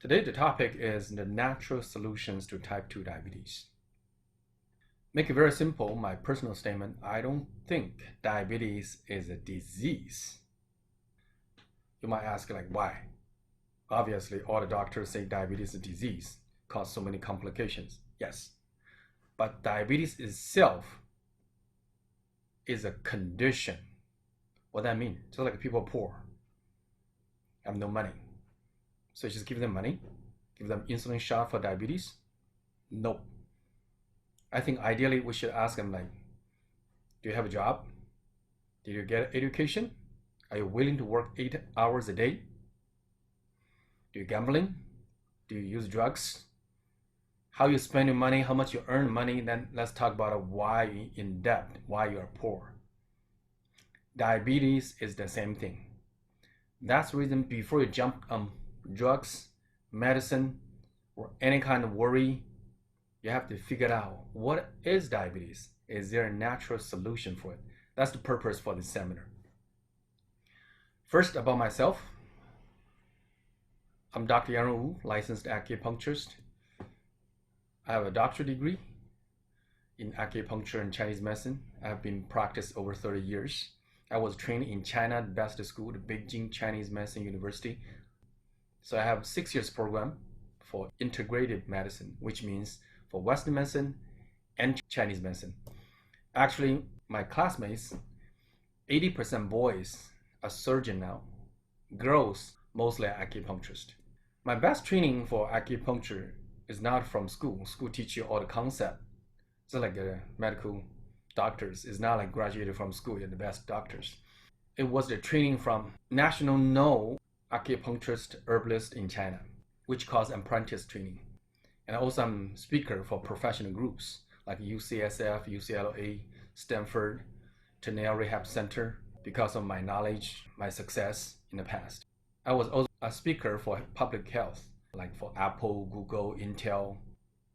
Today the topic is the natural solutions to type 2 diabetes. Make it very simple, my personal statement, I don't think diabetes is a disease. You might ask why? Obviously all the doctors say diabetes is a disease, cause so many complications. Yes, but diabetes itself is a condition. What that mean? Just like people are poor, have no money. So just give them money, give them insulin shot for diabetes? Nope. I think ideally we should ask them do you have a job? Did you get education? Are you willing to work 8 hours a day? Do you gambling? Do you use drugs? How you spend your money, how much you earn money, then let's talk about why you're in debt, why you are poor. Diabetes is the same thing. That's the reason before you jump on drugs, medicine, or any kind of worry, you have to figure out what is diabetes. Is there a natural solution for it? That's the purpose for this seminar. First, about myself. I'm Dr. Yaron, licensed acupuncturist. I have a doctorate degree in acupuncture and Chinese medicine. I have been practiced over 30 years. I was trained in China, the best school, the Beijing Chinese Medicine University. So I have 6 years program for integrative medicine, which means for Western medicine and Chinese medicine. Actually, my classmates, 80% boys are surgeon now, girls mostly are acupuncturist. My best training for acupuncture is not from school. School teach you all the concept. It's like medical doctors. It's not like graduated from school, you're the best doctors. It was the training from national known acupuncturist herbalist in China, which calls apprentice training. And also I'm speaker for professional groups like UCSF, UCLA, Stanford, Tenaya Rehab Center because of my knowledge, my success in the past. I was also a speaker for public health, like for Apple, Google, Intel,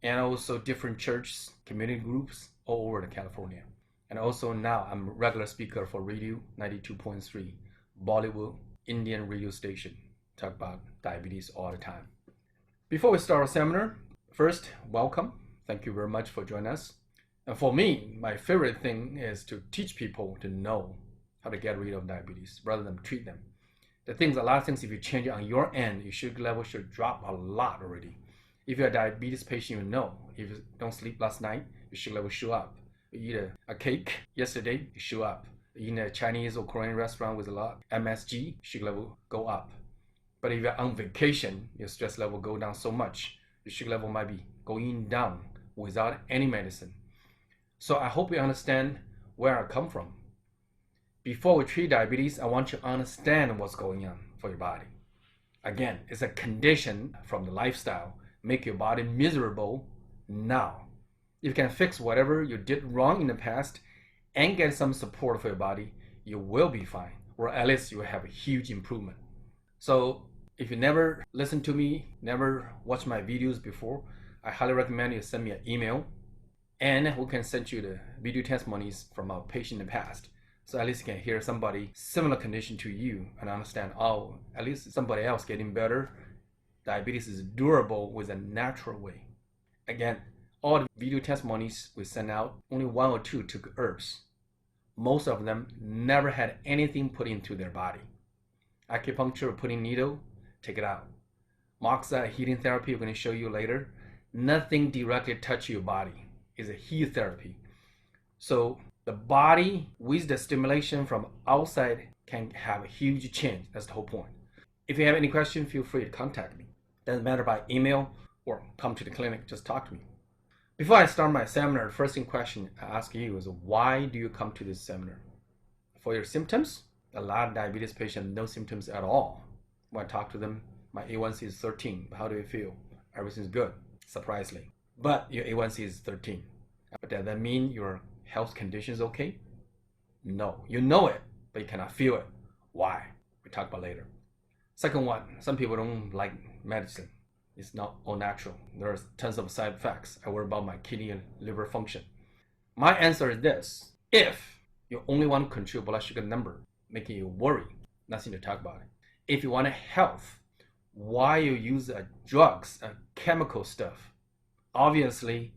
and also different churches, community groups all over California. And also now I'm a regular speaker for radio 92.3, Bollywood Indian radio station. Talk about diabetes all the time. Before we start our seminar, first, welcome. Thank you very much for joining us. And for me, my favorite thing is to teach people to know how to get rid of diabetes rather than treat them. A lot of things, if you change it on your end, your sugar level should drop a lot already. If you're a diabetes patient, you know, if you don't sleep last night, your sugar level shoot up. You eat a cake yesterday, it shoot up. You eat a Chinese or Korean restaurant with a lot of MSG, sugar level go up. But if you're on vacation, your stress level go down so much, your sugar level might be going down without any medicine. So I hope you understand where I come from. Before we treat diabetes, I want you to understand what's going on for your body. Again, it's a condition from the lifestyle, make your body miserable now. If you can fix whatever you did wrong in the past and get some support for your body, you will be fine, or at least you will have a huge improvement. So if you never listened to me, never watched my videos before, I highly recommend you send me an email and we can send you the video testimonies from our patient in the past. So at least you can hear somebody similar condition to you and understand, oh, at least somebody else getting better. Diabetes is durable with a natural way. Again, all the video testimonies we send out, only 1 or 2 took herbs. Most of them never had anything put into their body. Acupuncture, putting needle, take it out. Moxa, heating therapy, we're going to show you later. Nothing directly touch your body. It's a heat therapy. So the body with the stimulation from outside can have a huge change. That's the whole point. If you have any question, feel free to contact me. Doesn't matter by email or come to the clinic, just talk to me. Before I start my seminar, the first question I ask you is, why do you come to this seminar? For your symptoms? A lot of diabetes patients, no symptoms at all. When I talk to them, my A1C is 13. How do you feel? Everything's good, surprisingly. But your A1C is 13. But does that mean your health condition is okay? No, you know it, but you cannot feel it. Why? We talk about later. Second one, some people don't like medicine. It's not all natural. There's tons of side effects. I worry about my kidney and liver function. My answer is this: if you only want to control blood sugar number, making you worry, nothing to talk about it. If you want a health, why you use drugs, chemical stuff. Obviously,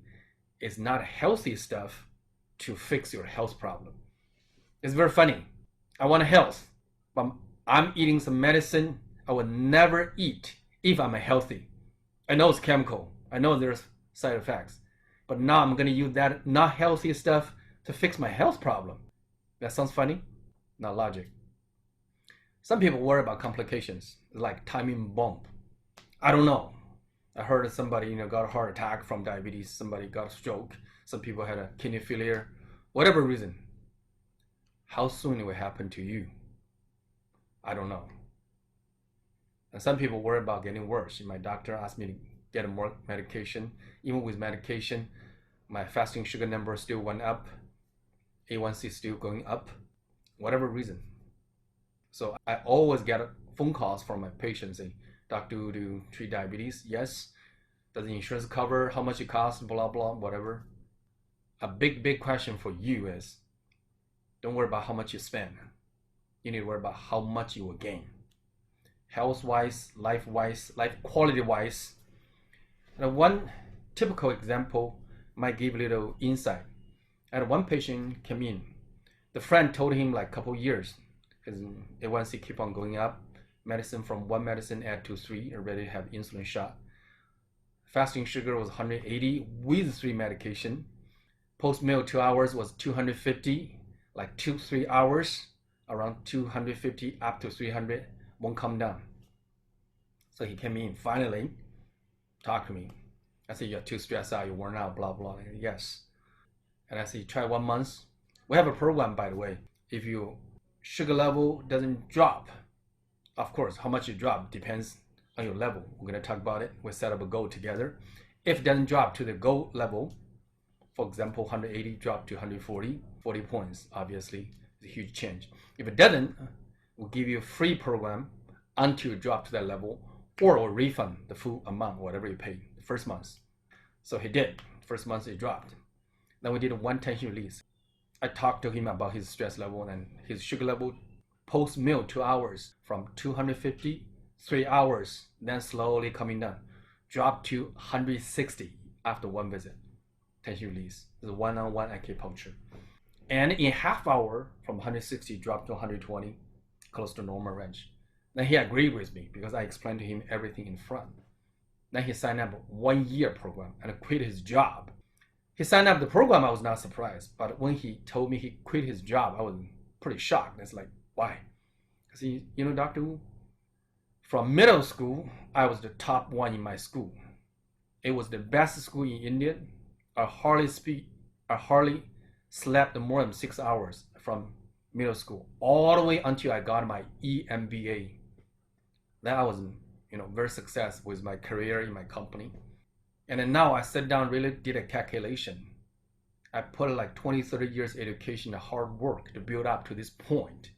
it's not healthy stuff to fix your health problem. It's very funny. I want health, but I'm eating some medicine I would never eat if I'm healthy. I know it's chemical. I know there's side effects. But now I'm going to use that not healthy stuff to fix my health problem. That sounds funny? Not logic. Some people worry about complications, like timing bomb. I don't know. I heard somebody got a heart attack from diabetes. Somebody got a stroke. Some people had a kidney failure. Whatever reason. How soon it will happen to you? I don't know. And some people worry about getting worse. My doctor asked me to get more medication. Even with medication, my fasting sugar number still went up. A1C still going up. Whatever reason. So I always get phone calls from my patients saying, Doctor, do you treat diabetes? Yes. Does the insurance cover how much it costs? Blah, blah, whatever. A big question for you is, don't worry about how much you spend. You need to worry about how much you will gain. Health-wise, life-wise, life quality-wise. And one typical example might give a little insight. I had one patient came in. The friend told him like a couple years, his A1C keep on going up. Medicine from one medicine add to 3, already have insulin shot. Fasting sugar was 180 with 3 medication. Post-meal 2 hours was 250, like 2-3 hours, around 250 up to 300, won't come down. So he came in, finally, talked to me. I said, you're too stressed out, you're worn out, blah, blah. Yes. And I said, try 1 month. We have a program, by the way. If your sugar level doesn't drop, of course, how much you drop depends on your level. We're going to talk about it. We set up a goal together. If it doesn't drop to the goal level, for example, 180 drop to 140, 40 points, obviously, it's a huge change. If it doesn't, we'll give you a free program until you drop to that level, or we'll refund the full amount, whatever you paid the first month. So he did. First month it dropped. Then we did one tension release. I talked to him about his stress level and his sugar level post-meal 2 hours from 250, 3 hours, then slowly coming down. Dropped to 160 after one visit. Tension release. This is one-on-one acupuncture. And in half hour, from 160 dropped to 120, close to normal range. Then he agreed with me because I explained to him everything in front. Then he signed up 1 year program and quit his job. He signed up the program, I was not surprised. But when he told me he quit his job, I was pretty shocked. It's like, why? Because Dr. Wu, from middle school, I was the top one in my school. It was the best school in India. I hardly slept more than 6 hours from middle school, all the way until I got my MBA. Then I was, very successful with my career in my company. And then now I sat down, really did a calculation. I put like 20, 30 years education and hard work to build up to this point.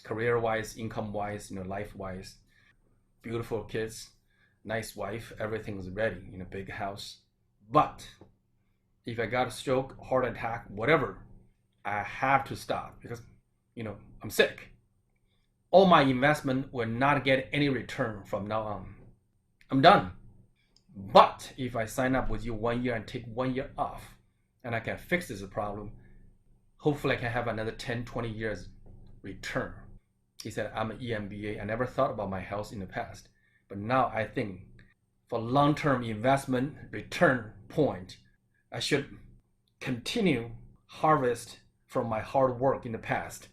Career-wise, income-wise, life-wise. Beautiful kids, nice wife, everything is ready in a big house. But if I got a stroke, heart attack, whatever, I have to stop because, I'm sick. All my investment will not get any return from now on. I'm done. But if I sign up with you 1 year and take 1 year off, and I can fix this problem, hopefully I can have another 10, 20 years return. He said, I'm an EMBA. I never thought about my health in the past. But now I think for long-term investment return point, I should continue harvest from my hard work in the past.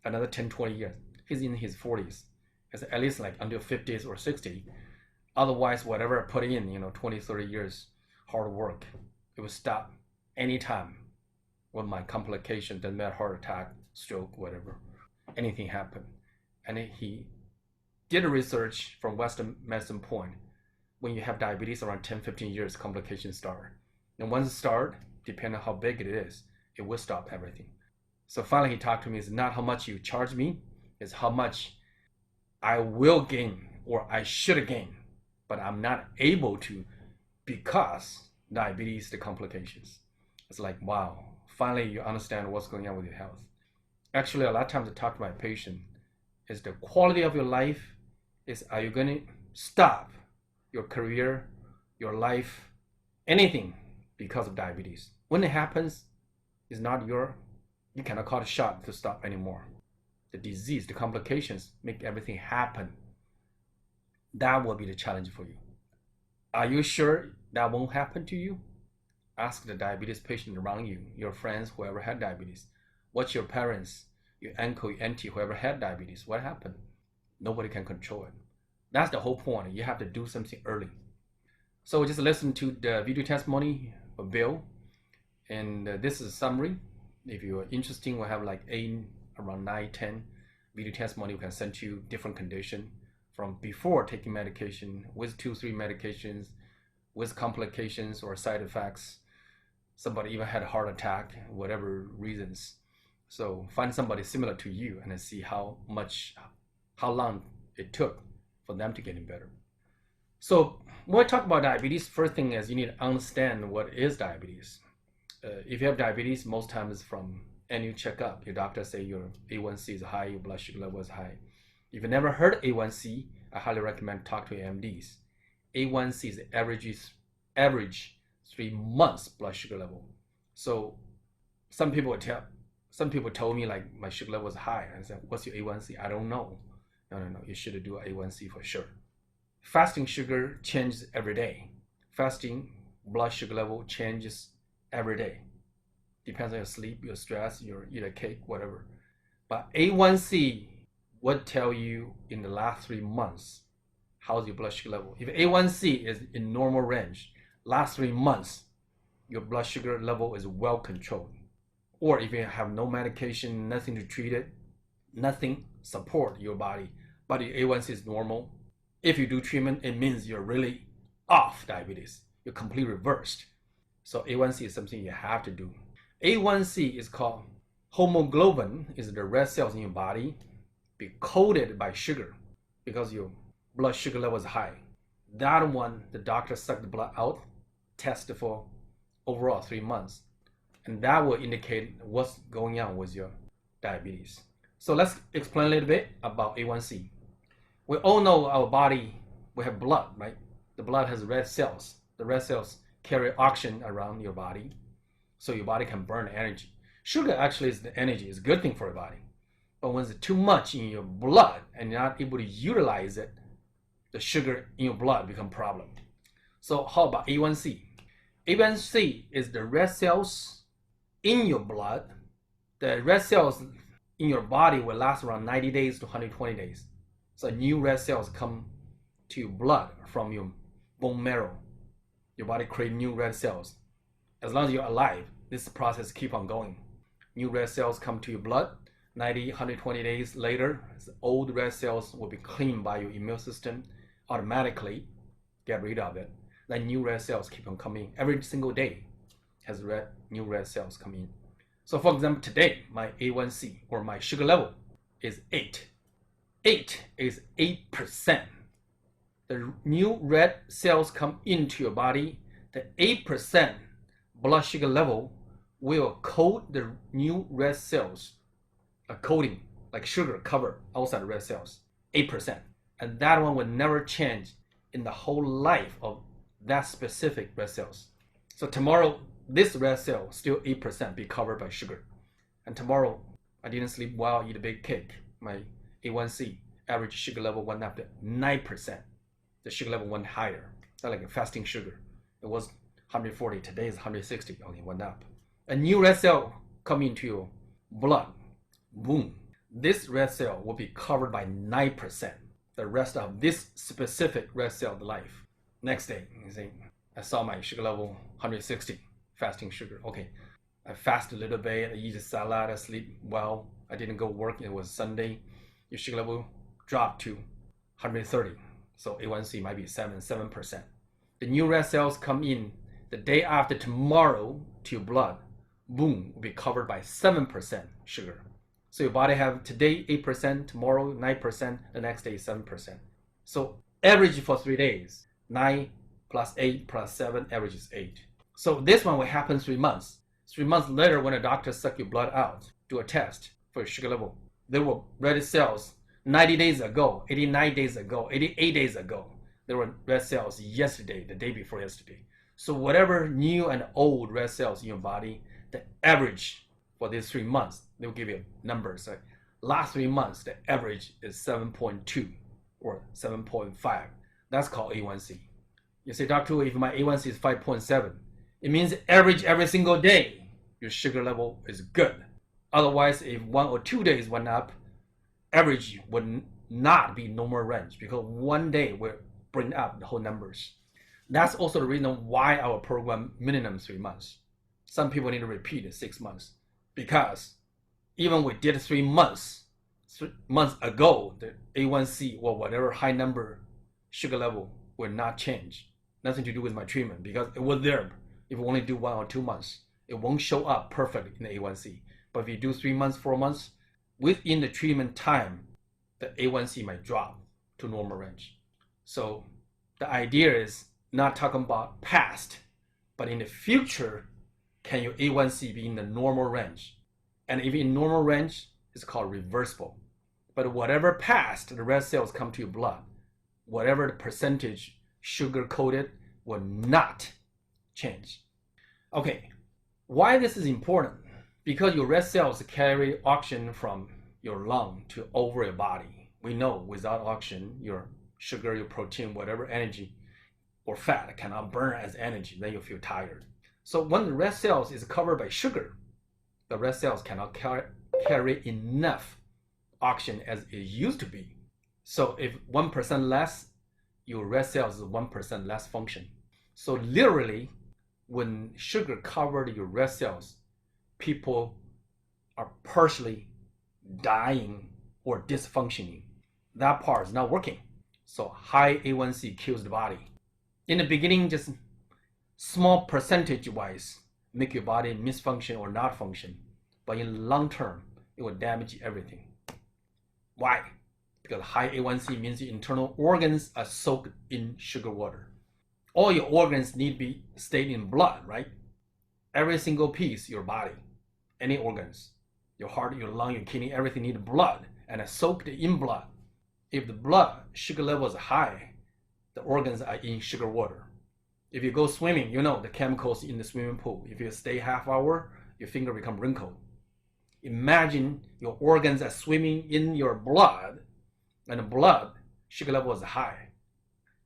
Another 10, 20 years. He's in his 40s. It's at least like until 50s or 60. Otherwise, whatever I put in, 20, 30 years hard work, it will stop anytime when my complication, doesn't matter, heart attack, stroke, whatever, anything happen. And he did research from Western medicine point. When you have diabetes, around 10, 15 years, complications start. And once it starts, depending on how big it is, it will stop everything. So finally he talked to me, it's not how much you charge me, it's how much I will gain or I should gain, but I'm not able to because diabetes, the complications. It's like, wow, finally you understand what's going on with your health. Actually, a lot of times I talk to my patient, is the quality of your life, is are you going to stop your career, your life, anything because of diabetes. When it happens, it's not you cannot call a shot to stop anymore. The disease, the complications make everything happen. That will be the challenge for you. Are you sure that won't happen to you? Ask the diabetes patient around you, your friends, whoever had diabetes. What's your parents, your uncle, your auntie, whoever had diabetes? What happened? Nobody can control it. That's the whole point. You have to do something early. So just listen to the video testimony of Bill. And this is a summary. If you're interested, we'll have like around 9, 10 video testimony. We can send you different condition from before taking medication, with 2-3 medications, with complications or side effects. Somebody even had a heart attack, whatever reasons. So find somebody similar to you and then see how long it took for them to get better. So when I talk about diabetes, first thing is you need to understand what is diabetes. If you have diabetes, most times from annual checkup, your doctor say your A1C is high, your blood sugar level is high. If you never heard A1C, I highly recommend talk to your MDs. A1C is the average 3 months blood sugar level. So some people told me like my sugar level was high. I said, what's your A1C? I don't know. No, you should do an A1C for sure. Fasting sugar changes every day. Fasting blood sugar level changes every day. Depends on your sleep, your stress, your eat a cake, whatever. But A1C would tell you in the last 3 months how's your blood sugar level. If A1C is in normal range, last 3 months, your blood sugar level is well controlled. Or if you have no medication, nothing to treat it, nothing support your body, but your A1C is normal. If you do treatment, it means you're really off diabetes. You're completely reversed. So A1C is something you have to do. A1C is called hemoglobin, is the red cells in your body be coated by sugar because your blood sugar level is high. That one, the doctor suck the blood out, test for overall 3 months. And that will indicate what's going on with your diabetes. So let's explain a little bit about A1C. We all know our body, we have blood, right? The blood has red cells. The red cells carry oxygen around your body, so your body can burn energy. Sugar actually is the energy, is a good thing for your body. But when it's too much in your blood and you're not able to utilize it, the sugar in your blood become a problem. So how about A1C? A1C is the red cells in your blood. The red cells in your body will last around 90 days to 120 days. So new red cells come to your blood from your bone marrow. Your body creates new red cells. As long as you're alive, this process keeps on going. New red cells come to your blood. 90, 120 days later, the old red cells will be cleaned by your immune system automatically, get rid of it. Then new red cells keep on coming. Every single day has new red cells come in. So for example, today, my A1C or my sugar level is 8. 8 is 8%. The new red cells come into your body. The 8% blood sugar level will coat the new red cells. A coating, like sugar cover outside the red cells, 8%. And that one will never change in the whole life of that specific red cells. So tomorrow, this red cell, still 8%, be covered by sugar. And tomorrow, I didn't sleep well, eat a big cake. My A1C, average sugar level went up to 9%. The sugar level went higher. That's like a fasting sugar. It was 140, today is 160, okay, went up. A new red cell come into your blood. Boom, this red cell will be covered by 9%. The rest of this specific red cell life. Next day, you see, I saw my sugar level 160, fasting sugar. Okay, I fast a little bit, I eat a salad, I sleep well. I didn't go work, it was Sunday. Your sugar level dropped to 130. So A1C might be 7%. The new red cells come in the day after tomorrow to your blood. Boom, will be covered by 7% sugar. So your body have today 8%, tomorrow 9%, the next day 7%. So average for 3 days, 9 plus 8 plus 7, average is 8. So this one will happen 3 months. 3 months later, when a doctor suck your blood out, do a test for your sugar level, there were red cells 90 days ago, 89 days ago, 88 days ago. there were red cells yesterday, the day before yesterday. So whatever new and old red cells in your body, the average for these 3 months, they'll give you numbers. Like last 3 months, the average is 7.2 or 7.5. That's called A1C. You say, Dr. if my A1C is 5.7, it means average every single day, your sugar level is good. Otherwise, if 1 or 2 days went up, average would not be normal range because one day will bring up the whole numbers. That's also the reason why our program minimum 3 months. Some people need to repeat it 6 months because even we did 3 months ago, the A1C or whatever high number sugar level will not change. Nothing to do with my treatment because it was there. If we only do 1 or 2 months, it won't show up perfectly in the A1C. But if you do 3 months, 4 months, within the treatment time, the A1C might drop to normal range. So the idea is not talking about past, but in the future, can your A1C be in the normal range? And if in normal range, it's called reversible. But whatever past, the red cells come to your blood, whatever the percentage sugar coated will not change. Okay, why this is important? Because your red cells carry oxygen from your lung to over your body. We know without oxygen, your sugar, your protein, whatever energy or fat cannot burn as energy, then you feel tired. So when the red cells is covered by sugar, the red cells cannot carry enough oxygen as it used to be. So if 1% less, your red cells is 1% less function. So literally, when sugar covered your red cells, people are partially dying or dysfunctioning. That part is not working. So high A1C kills the body. In the beginning, just small percentage-wise make your body misfunction or not function. But in long term, it will damage everything. Why? Because high A1C means the internal organs are soaked in sugar water. All your organs need to be stayed in blood, right? Every single piece, your body, any organs, your heart, your lung, your kidney, everything needs blood and are soaked in blood. If the blood sugar level is high, the organs are in sugar water. If you go swimming, you know the chemicals in the swimming pool. If you stay half hour, your finger become wrinkled. Imagine your organs are swimming in your blood, and the blood sugar level is high.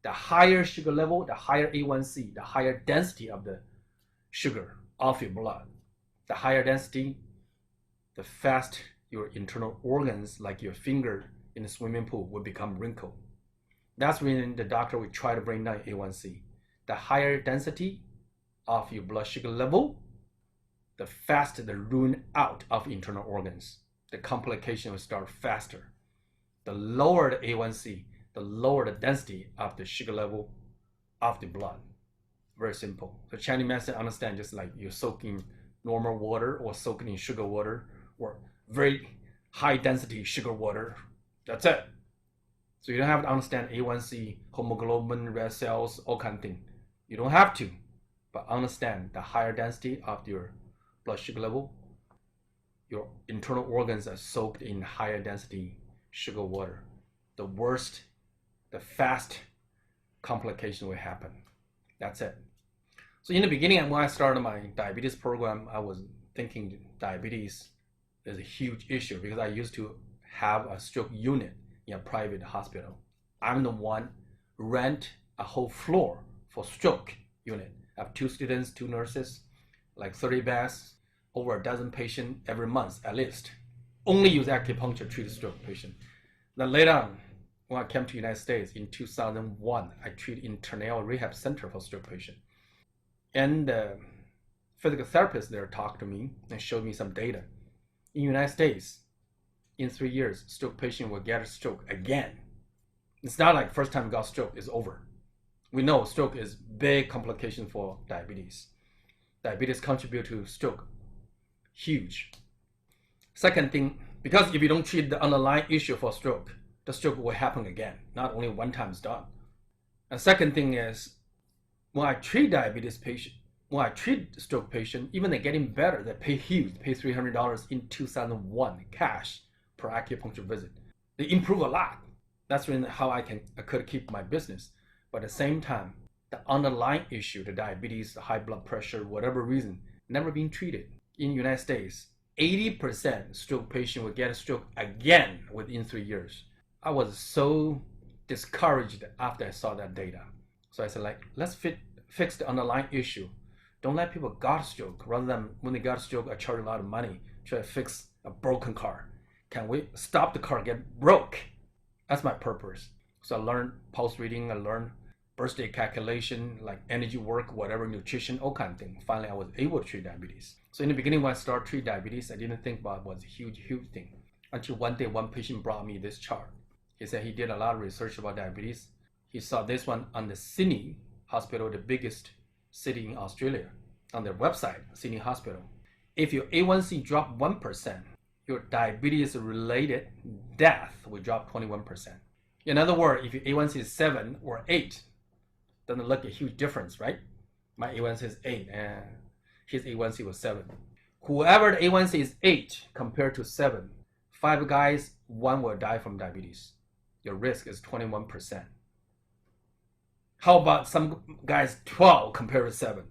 The higher sugar level, the higher A1C, the higher density of the sugar of your blood. The higher density, the fast your internal organs, like your finger in the swimming pool, will become wrinkled. That's when the doctor will try to bring down A1C. The higher density of your blood sugar level, the faster the ruin out of internal organs. The complication will start faster. The lower the A1C, the lower the density of the sugar level of the blood. Very simple. So Chinese medicine understand just like you're soaking normal water or soaking in sugar water or very high density sugar water. That's it. So you don't have to understand A1C, hemoglobin, red cells, all kind of things. You don't have to, but understand the higher density of your blood sugar level, your internal organs are soaked in higher density sugar water. The worst, the fast complication will happen. That's it. So in the beginning, when I started my diabetes program, I was thinking diabetes is a huge issue because I used to have a stroke unit in a private hospital. I'm the one rent a whole floor for stroke unit. I have 2 students, 2 nurses, like 30 beds, over a dozen patients every month at least. Only use acupuncture to treat stroke patient. Then later on, when I came to the United States in 2001, I treated in Tornado Rehab Center for stroke patient. And the physical therapist there talked to me and showed me some data. In the United States, in 3 years, stroke patient will get a stroke again. It's not like first time got stroke is over. We know stroke is big complication for diabetes. Diabetes contribute to stroke, huge. Second thing, because if you don't treat the underlying issue for stroke, the stroke will happen again, not only one time is done. And second thing is, when I treat diabetes patient, when I treat stroke patient, even they're getting better, they pay huge, pay $300 in 2001 cash per acupuncture visit. They improve a lot. That's really how I could keep my business. But at the same time, the underlying issue, the diabetes, the high blood pressure, whatever reason, never been treated. In the United States, 80% stroke patient will get a stroke again within 3 years. I was so discouraged after I saw that data. So I said, like, let's fix the underlying issue. Don't let people got a stroke. Rather than when they got a stroke, I charge a lot of money, try to fix a broken car. Can we stop the car get broke? That's my purpose. So I learned pulse reading, I learned birthday calculation, like energy work, whatever, nutrition, all kind of things. Finally, I was able to treat diabetes. So in the beginning, when I started treating diabetes, I didn't think about it was a huge thing. Until one day, one patient brought me this chart. He said he did a lot of research about diabetes. He saw this one on the Sydney Hospital, the biggest city in Australia, on their website, Sydney Hospital. If your A1C dropped 1%, your diabetes-related death will drop 21%. In other words, if your A1C is 7 or 8, doesn't look a huge difference, right? My A1C is 8 and his A1C was 7. Whoever the A1C is 8 compared to 7, 5 guys, 1 will die from diabetes. Your risk is 21%. How about some guys 12 compared to 7?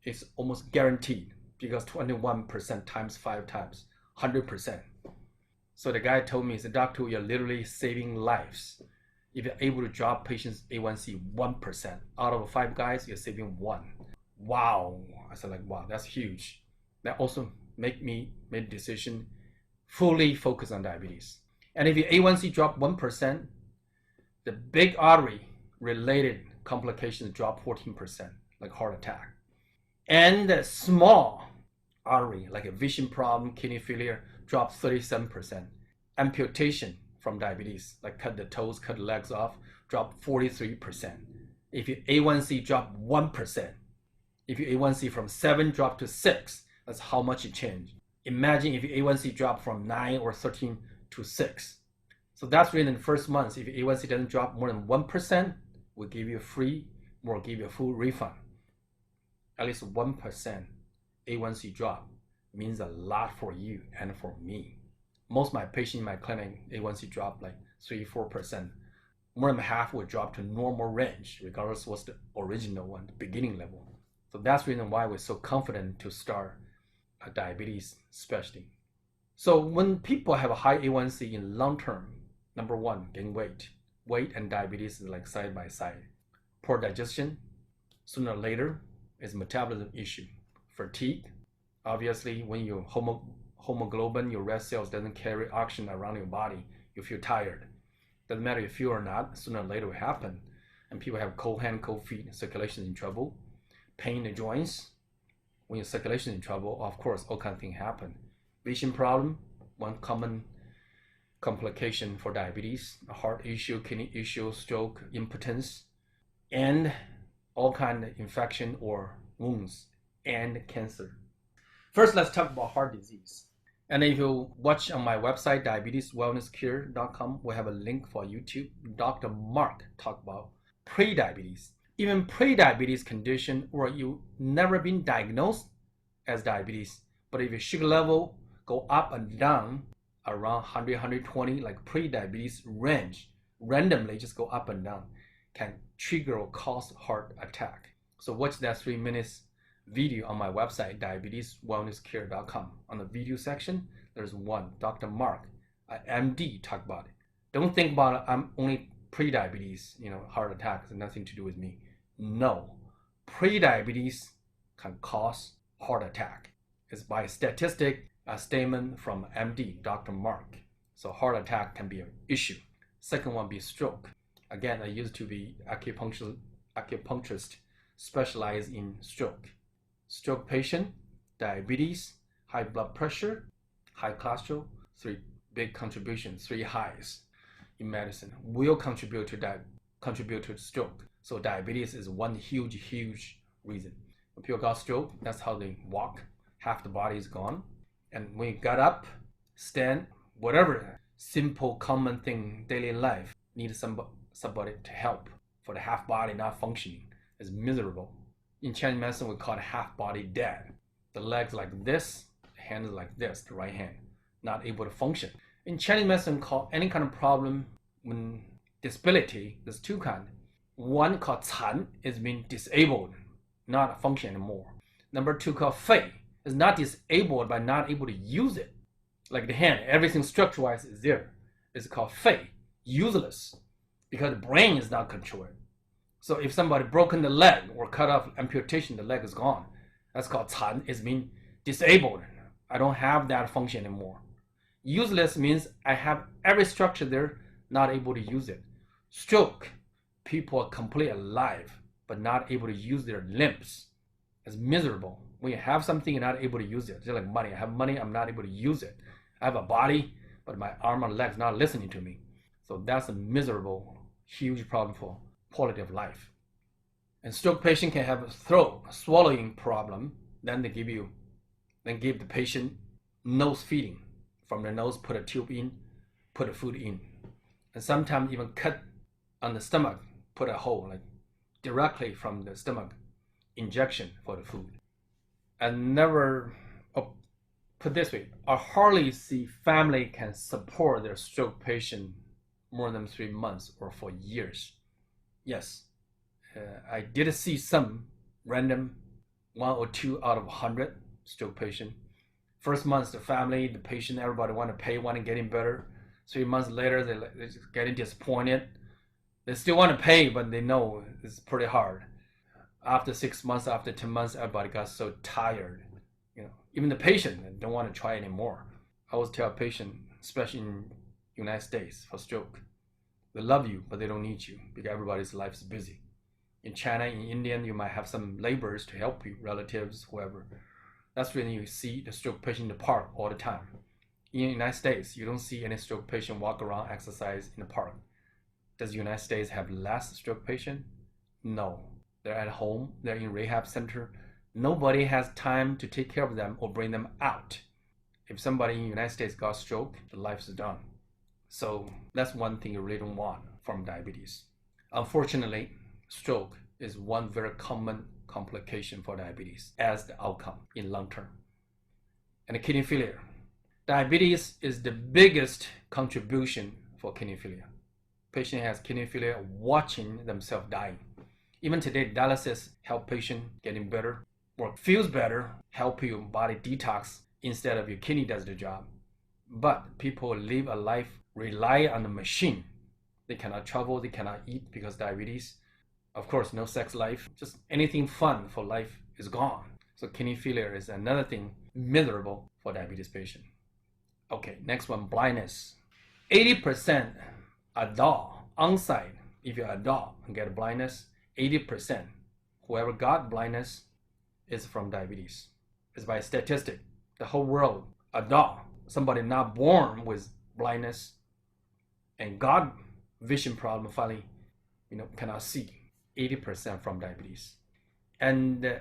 It's almost guaranteed because 21% times 5 times 100%. So the guy told me, he said, Doctor, you're literally saving lives. If you're able to drop patients' A1C 1%, out of 5 guys, you're saving 1. Wow. I said, like, wow, that's huge. That also made me make a decision fully focus on diabetes. And if your A1C drop 1%, the big artery related complications drop 14%, like heart attack. And the small artery, like a vision problem, kidney failure, drop 37%. Amputation from diabetes, like cut the toes, cut the legs off, drop 43%. If your A1C drop 1%, if your A1C from 7 drop to 6, that's how much it changed. Imagine if your A1C dropped from 9 or 13 to 6. So that's really in the first months, if your A1C doesn't drop more than 1%, we'll give you a free or give you a full refund. At least 1% A1C drop means a lot for you and for me. Most of my patients in my clinic, A1C drop like 3-4%. More than half will drop to normal range, regardless what's the original one, the beginning level. So that's the reason why we're so confident to start a diabetes specialty. So when people have a high A1C in long term, number one, gain weight. Weight and diabetes is like side by side. Poor digestion, sooner or later, is a metabolism issue. Fatigue, obviously when your hemoglobin, your red cells doesn't carry oxygen around your body, you feel tired. Doesn't matter if you feel or not, sooner or later it will happen. And people have cold hand, cold feet, circulation is in trouble, pain in the joints. When your circulation is in trouble, of course, all kinds of things happen. Vision problem, one common complication for diabetes, a heart issue, kidney issue, stroke, impotence, and all kind of infection or wounds and cancer. First, let's talk about heart disease. And if you watch on my website, diabeteswellnesscure.com, we have a link for YouTube. Dr. Mark talked about pre-diabetes. Even pre-diabetes condition where you never been diagnosed as diabetes, but if your sugar level go up and down around 100, 120, like pre-diabetes range, randomly just go up and down, can trigger or cause heart attack. So watch that 3 minutes video on my website, diabeteswellnesscure.com. On the video section, there's one, Dr. Mark, MD, talk about it. Don't think about it, I'm only pre-diabetes, heart attacks and nothing to do with me. No, pre-diabetes can cause heart attack. It's by statistic, a statement from MD, Dr. Mark. So heart attack can be an issue. Second one be stroke. Again, I used to be acupuncturist specialized in stroke. Stroke patient, diabetes, high blood pressure, high cholesterol, 3 big contributions, 3 highs in medicine will contribute to stroke. So diabetes is one huge reason. When people got stroke, that's how they walk. Half the body is gone. And when you got up, stand, whatever simple common thing daily life, need somebody to help for the half body not functioning. It's miserable. In Chinese medicine, we call it half body dead. The legs like this, the hands like this, the right hand, not able to function. In Chinese medicine, call any kind of problem when disability, there's 2 kinds. One called 残 is mean disabled, not function anymore. Number two called 废 is not disabled but not able to use it. Like the hand, everything structure-wise is there. It's called 废, useless, because the brain is not controlled. So if somebody broken the leg or cut off amputation, the leg is gone. That's called 残, is mean disabled. I don't have that function anymore. Useless means I have every structure there, not able to use it. Stroke, people are completely alive, but not able to use their limbs. It's miserable. When you have something, you're not able to use it. Just like money. I have money, I'm not able to use it. I have a body, but my arm and legs not listening to me. So that's a miserable, huge problem for quality of life. And stroke patient can have a throat, a swallowing problem. Then they give the patient nose feeding. From the nose, put a tube in, put the food in. And sometimes even cut on the stomach, put a hole, like directly from the stomach, injection for the food. And never, put this way, I hardly see family can support their stroke patient more than 3 months or for years. Yes, I did see some random 1 or 2 out of 100 stroke patient. First month, the family, the patient, everybody want to pay, want to get him better. 3 months later, they're just getting disappointed. They still want to pay, but they know it's pretty hard. After 6 months, after 10 months, everybody got so tired. Even the patient don't want to try anymore. I always tell a patient, especially in United States for stroke, they love you, but they don't need you because everybody's life is busy. In China, in India, you might have some laborers to help you, relatives, whoever. That's when you see the stroke patient in the park all the time. In the United States, you don't see any stroke patient walk around, exercise in the park. Does the United States have less stroke patient? No. They're at home, they're in rehab center. Nobody has time to take care of them or bring them out. If somebody in the United States got stroke, the life is done. So that's one thing you really don't want from diabetes. Unfortunately, stroke is one very common complication for diabetes as the outcome in long term. And the kidney failure. Diabetes is the biggest contribution for kidney failure. Patient has kidney failure watching themselves dying. Even today, dialysis help patient getting better or feels better, help your body detox instead of your kidney does the job. But people live a life rely on the machine. They cannot travel, they cannot eat because diabetes. Of course, no sex life, just anything fun for life is gone. So kidney failure is another thing miserable for diabetes patient. Okay, next one, blindness. 80% adult on-site, if you're adult and get blindness, 80%, whoever got blindness is from diabetes. It's by statistic. The whole world, adult, somebody not born with blindness and got vision problem finally, cannot see, 80% from diabetes. And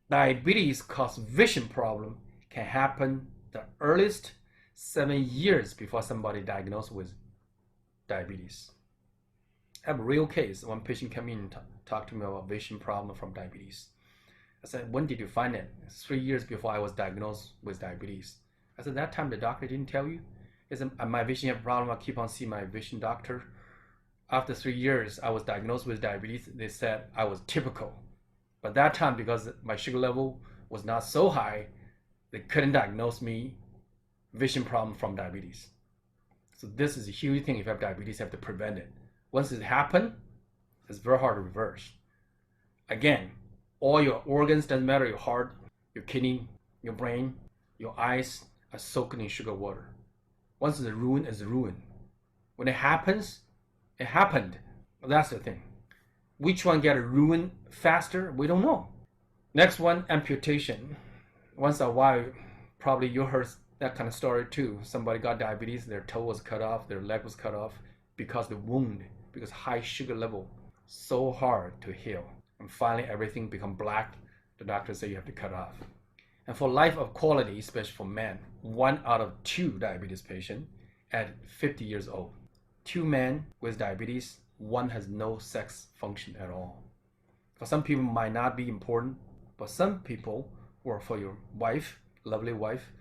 diabetes cause vision problem can happen the earliest 7 years before somebody diagnosed with diabetes. I have a real case. One patient came in and talked to me about vision problem from diabetes. I said, when did you find it? 3 years before I was diagnosed with diabetes. I said, that time the doctor didn't tell you? He said, my vision have a problem. I keep on seeing my vision doctor. After 3 years, I was diagnosed with diabetes. They said I was typical. But that time, because my sugar level was not so high, they couldn't diagnose me vision problem from diabetes. So this is a huge thing. If you have diabetes, you have to prevent it. Once it happens, it's very hard to reverse. Again, all your organs, doesn't matter, your heart, your kidney, your brain, your eyes are soaked in sugar water. Once it's ruined, it's ruined. When it happens, it happened. That's the thing. Which one get ruined faster? We don't know. Next one, amputation. Once in a while, probably you heard that kind of story too. Somebody got diabetes, their toe was cut off, their leg was cut off because the wound, because high sugar level, so hard to heal. And finally everything become black. The doctor say you have to cut off. And for life of quality, especially for men, 1 out of 2 diabetes patients at 50 years old. 2 men with diabetes, 1 has no sex function at all. For some people, might not be important, but some people, or for your wife, lovely wife,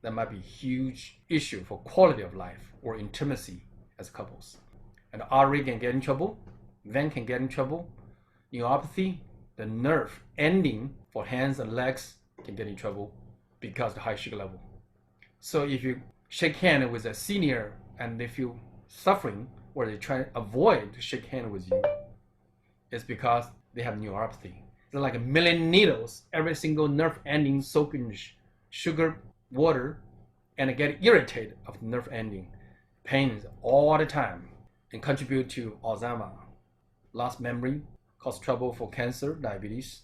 that might be a huge issue for quality of life or intimacy as couples. And artery can get in trouble, vein can get in trouble. Neuropathy, the nerve ending for hands and legs can get in trouble because of the high sugar level. So if you shake hand with a senior and they feel suffering or they try to avoid to shake hand with you, it's because they have neuropathy. They're like a million needles, every single nerve ending soaked in sugar water, and they get irritated of the nerve ending. Pains all the time and contribute to Alzheimer, lost memory, cause trouble for cancer, diabetes,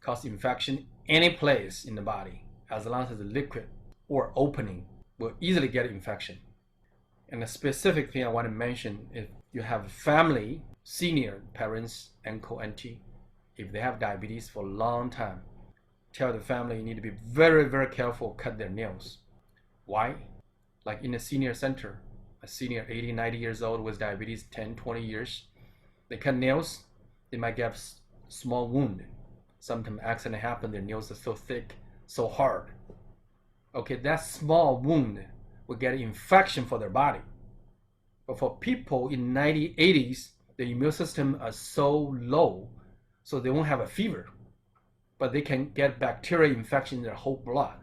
cause infection any place in the body. As long as the liquid or opening will easily get infection. And the specific thing I want to mention, if you have family, senior parents, uncle, auntie, if they have diabetes for a long time, tell the family you need to be very, very careful, cut their nails. Why? Like in a senior center, a senior 80, 90 years old with diabetes, 10, 20 years, they cut nails, they might get a small wound. Sometimes accident happen, their nails are so thick, so hard. Okay, that small wound will get an infection for their body. But for people in 90s, 80s, the immune system are so low, so they won't have a fever, but they can get bacterial infection in their whole blood.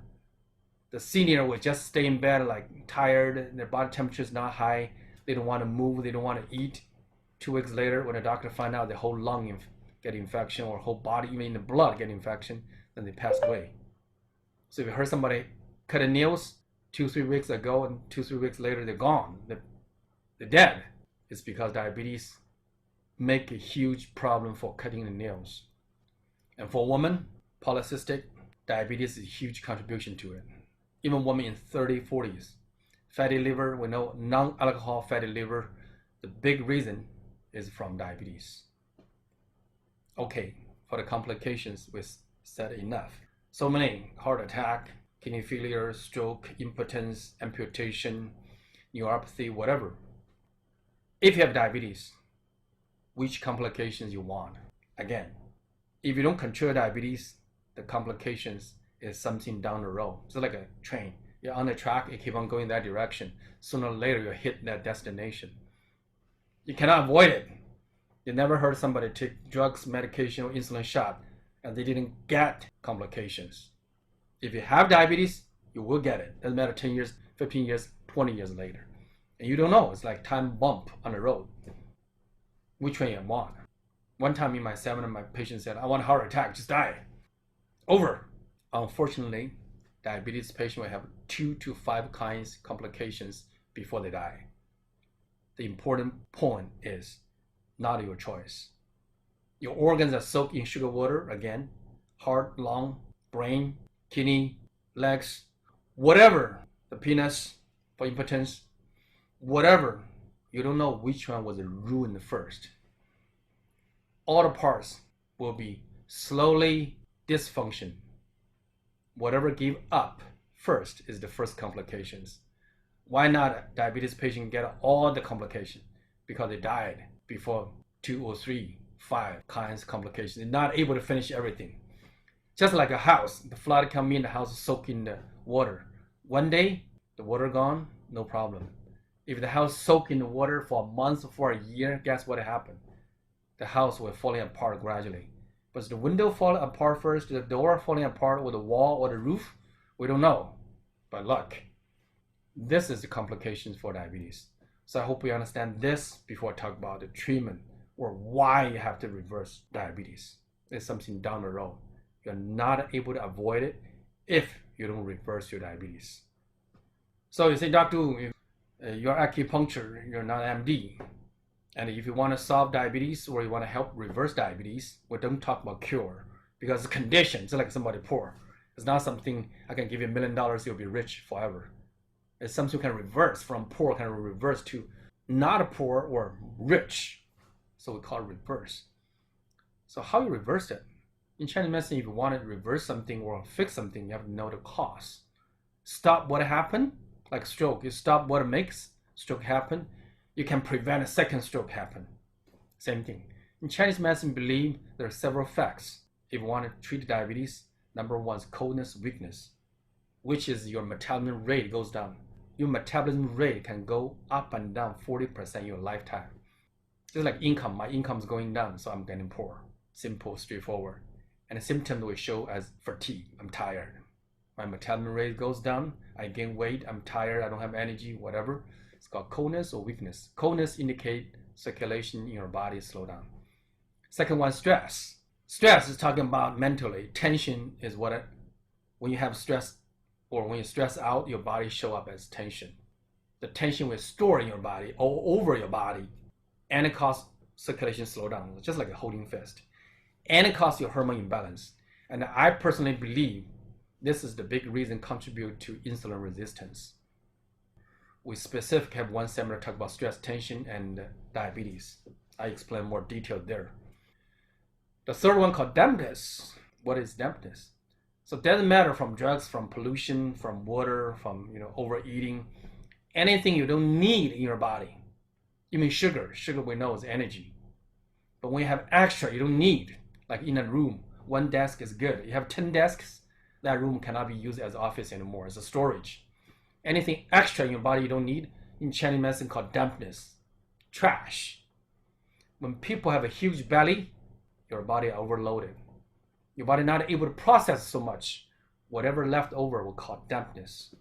The senior will just stay in bed like tired, their body temperature is not high, they don't want to move, they don't want to eat. 2 weeks later, when the doctor find out their whole lung get infection or whole body, even in the blood get infection, then they passed away. So if you heard somebody cut their nails 2-3 weeks ago and 2-3 weeks later they're gone, they're dead, it's because diabetes make a huge problem for cutting the nails. And for women, polycystic diabetes is a huge contribution to it. Even women in 30s, 40s. Fatty liver, we know non-alcohol fatty liver, the big reason is from diabetes. Okay, for the complications, we said enough. So many: heart attack, kidney failure, stroke, impotence, amputation, neuropathy, whatever. If you have diabetes, which complications you want? Again, if you don't control diabetes, the complications is something down the road. It's like a train. You're on the track, you keep on going that direction. Sooner or later, you'll hit that destination. You cannot avoid it. You never heard somebody take drugs, medication, or insulin shot, and they didn't get complications. If you have diabetes, you will get it. Doesn't matter 10 years, 15 years, 20 years later. And you don't know. It's like time bump on the road. Which one you want? One time in my seminar, my patient said, I want a heart attack, just die. Over. Unfortunately, diabetes patient will have 2 to 5 kinds of complications before they die. The important point is not your choice. Your organs are soaked in sugar water, again, heart, lung, brain, kidney, legs, whatever, the penis for impotence, whatever, you don't know which one was ruined first. All the parts will be slowly dysfunction. Whatever give up first is the first complications. Why not a diabetes patient get all the complications? Because they died before 2 or 3, 5 kinds of complications. They're not able to finish everything. Just like a house, the flood come in, the house is soaked in the water. One day, the water gone, no problem. If the house soaked in the water for a month or for a year, guess what happened? The house will falling apart gradually. Was the window falling apart first, the door falling apart, or the wall, or the roof? We don't know, by luck. This is the complications for diabetes. So I hope we understand this before I talk about the treatment or why you have to reverse diabetes. It's something down the road. You're not able to avoid it if you don't reverse your diabetes. So you say, Doctor, if you're acupuncture, you're not MD. And if you want to solve diabetes or you want to help reverse diabetes, we don't talk about cure because it's a condition. It's like somebody poor. It's not something I can give you $1 million, you'll be rich forever. It's something you can reverse from poor, can reverse to not poor or rich. So we call it reverse. So how you reverse it? In Chinese medicine, if you want to reverse something or fix something, you have to know the cause. Stop what happened, like stroke. You stop what makes stroke happen. You can prevent a second stroke happen. Same thing. In Chinese medicine, believe there are several facts. If you want to treat diabetes, number one is coldness, weakness, which is your metabolism rate goes down. Your metabolism rate can go up and down 40% in your lifetime. Just like income, my income is going down, so I'm getting poor. Simple, straightforward. And the symptoms will show as fatigue. I'm tired. My metabolism rate goes down. I gain weight. I'm tired. I don't have energy, whatever. It's called coldness or weakness. Coldness indicate circulation in your body slow down. Second one, stress. Stress is talking about mentally. Tension is when you have stress or when you stress out, your body show up as tension. The tension will store in your body all over your body, and it causes circulation slow down, just like a holding fist. And it causes your hormone imbalance. And I personally believe this is the big reason contribute to insulin resistance. We specifically have one seminar talk about stress, tension, and diabetes. I explain more detail there. The third one called dampness. What is dampness? So it doesn't matter from drugs, from pollution, from water, from overeating, anything you don't need in your body. Even sugar. Sugar we know is energy. But when you have extra you don't need, like in a room, one desk is good. You have 10 desks, that room cannot be used as office anymore, as a storage. Anything extra in your body you don't need, in Chinese medicine called dampness, trash. When people have a huge belly, your body overloaded. Your body not able to process so much. Whatever left over will call dampness.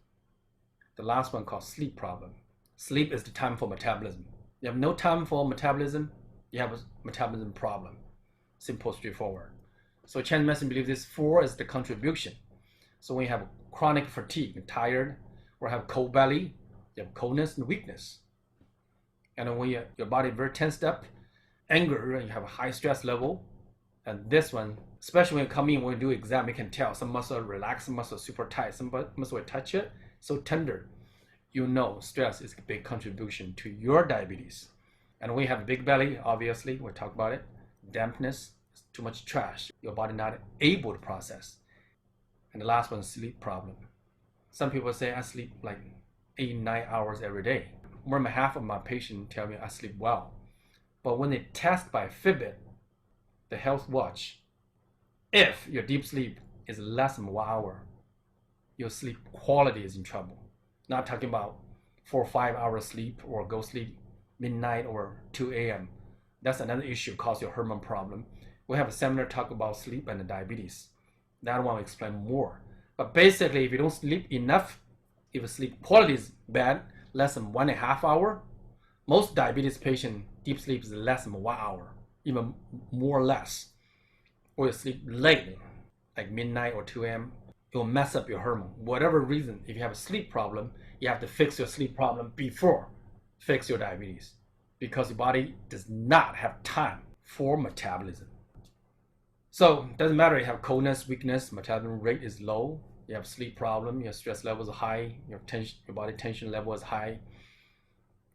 The last one called sleep problem. Sleep is the time for metabolism. You have no time for metabolism, you have a metabolism problem. Simple, straightforward. So Chinese medicine believes this 4 is the contribution. So when you have chronic fatigue, tired, or have cold belly, you have coldness and weakness. And when your body very tensed up, anger, and you have a high stress level, and this one, especially when you come in, when you do exam, you can tell some muscle relaxed, some muscle super tight, some muscle will touch it, so tender. You know stress is a big contribution to your diabetes. And when you have a big belly, obviously, we'll talk about it, dampness, too much trash, your body not able to process. And the last one is sleep problem. Some people say I sleep like 8-9 hours every day. More than half of my patients tell me I sleep well. But when they test by Fitbit, the health watch, if your deep sleep is less than 1 hour, your sleep quality is in trouble. Not talking about 4 or 5 hours sleep or go sleep midnight or 2 a.m. That's another issue, cause your hormone problem. We have a seminar talk about sleep and diabetes. That one will explain more. But basically, if you don't sleep enough, if your sleep quality is bad, less than 1.5 hours, most diabetes patient deep sleep is less than 1 hour, even more or less. Or you sleep late, like midnight or 2 a.m., it will mess up your hormone. Whatever reason, if you have a sleep problem, you have to fix your sleep problem before fix your diabetes, because your body does not have time for metabolism. So it doesn't matter, you have coldness, weakness, metabolism rate is low, you have sleep problem, your stress level is high, your body tension level is high,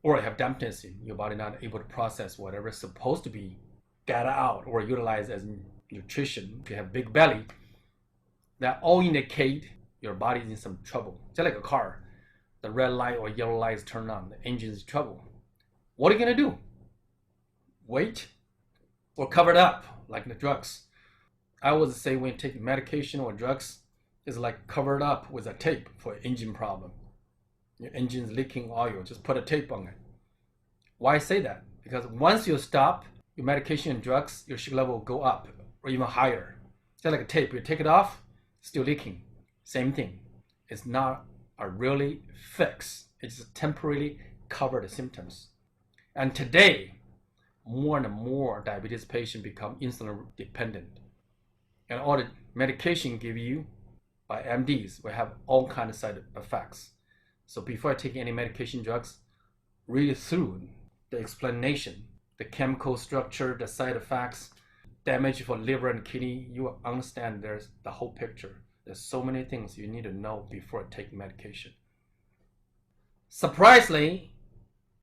or you have dampness, your body not able to process whatever is supposed to be get out or utilized as nutrition. If you have big belly, that all indicate your body is in some trouble. Just like a car, the red light or yellow light is turned on, the engine is in trouble. What are you gonna do? Wait or cover it up like the drugs? I always say when you take medication or drugs, it's like covered up with a tape for engine problem. Your engine's leaking oil, just put a tape on it. Why I say that? Because once you stop your medication and drugs, your sugar level will go up or even higher. Just like a tape, you take it off, still leaking. Same thing. It's not a really fix. It's just temporarily cover the symptoms. And today, more and more diabetes patients become insulin dependent. And all the medication give you by MDs will have all kinds of side effects. So before taking any medication drugs, read through the explanation, the chemical structure, the side effects, damage for liver and kidney. You will understand there's the whole picture. There's so many things you need to know before taking medication. Surprisingly,